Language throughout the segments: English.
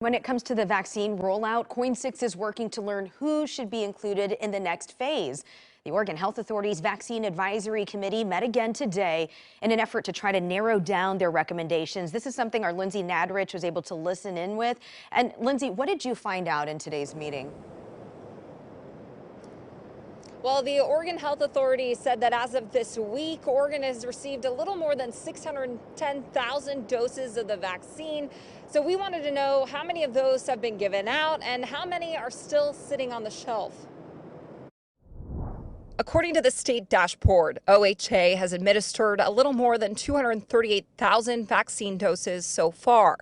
When it comes to the vaccine rollout, Coin 6 is working to learn who should be included in the next phase. The Oregon Health Authority's Vaccine Advisory Committee met again today in an effort to try to narrow down their recommendations. This is something our Lindsay Nadrich was able to listen in with. And Lindsay, what did you find out in today's meeting? Well, the Oregon Health Authority said that as of this week, Oregon has received a little more than 610,000 doses of the vaccine. So we wanted to know how many of those have been given out and how many are still sitting on the shelf. According to the state dashboard, OHA has administered a little more than 238,000 vaccine doses so far.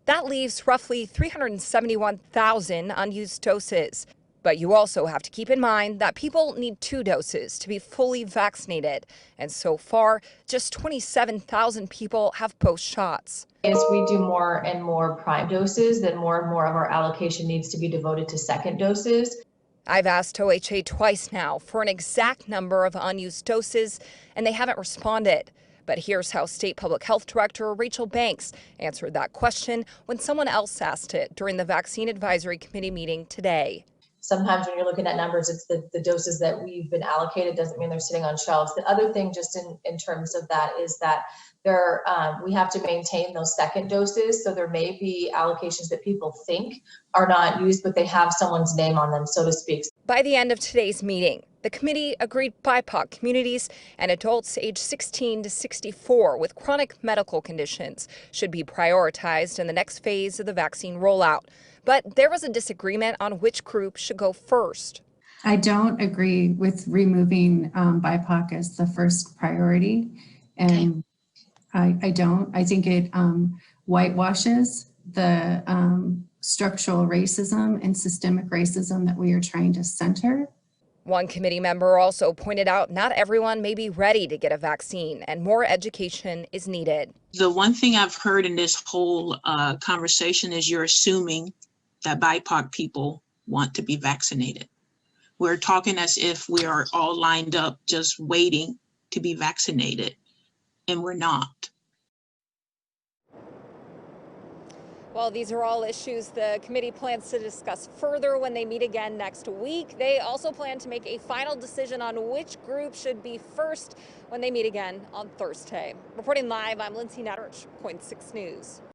That leaves roughly 371,000 unused doses. But you also have to keep in mind that people need 2 doses to be fully vaccinated. And so far, just 27,000 people have both shots. As we do more and more prime doses, then more and more of our allocation needs to be devoted to second doses. I've asked OHA twice now for an exact number of unused doses, and they haven't responded. But here's how State Public Health Director Rachel Banks answered that question when someone else asked it during the Vaccine Advisory Committee meeting today. Sometimes when you're looking at numbers, it's the doses that we've been allocated doesn't mean they're sitting on shelves. The other thing just in terms of that is that we have to maintain those second doses. So there may be allocations that people think are not used, but they have someone's name on them, so to speak. By the end of today's meeting, the committee agreed BIPOC communities and adults aged 16 to 64 with chronic medical conditions should be prioritized in the next phase of the vaccine rollout. But there was a disagreement on which group should go first. I don't agree with removing BIPOC as the first priority. And I don't. I think it whitewashes the structural racism and systemic racism that we are trying to center. One committee member also pointed out not everyone may be ready to get a vaccine and more education is needed. The one thing I've heard in this whole conversation is you're assuming that BIPOC people want to be vaccinated. We're talking as if we are all lined up just waiting to be vaccinated, and we're not. Well, these are all issues the committee plans to discuss further when they meet again next week. They also plan to make a final decision on which group should be first when they meet again on Thursday. Reporting live, I'm Lindsay Nadrich, Point 6 News.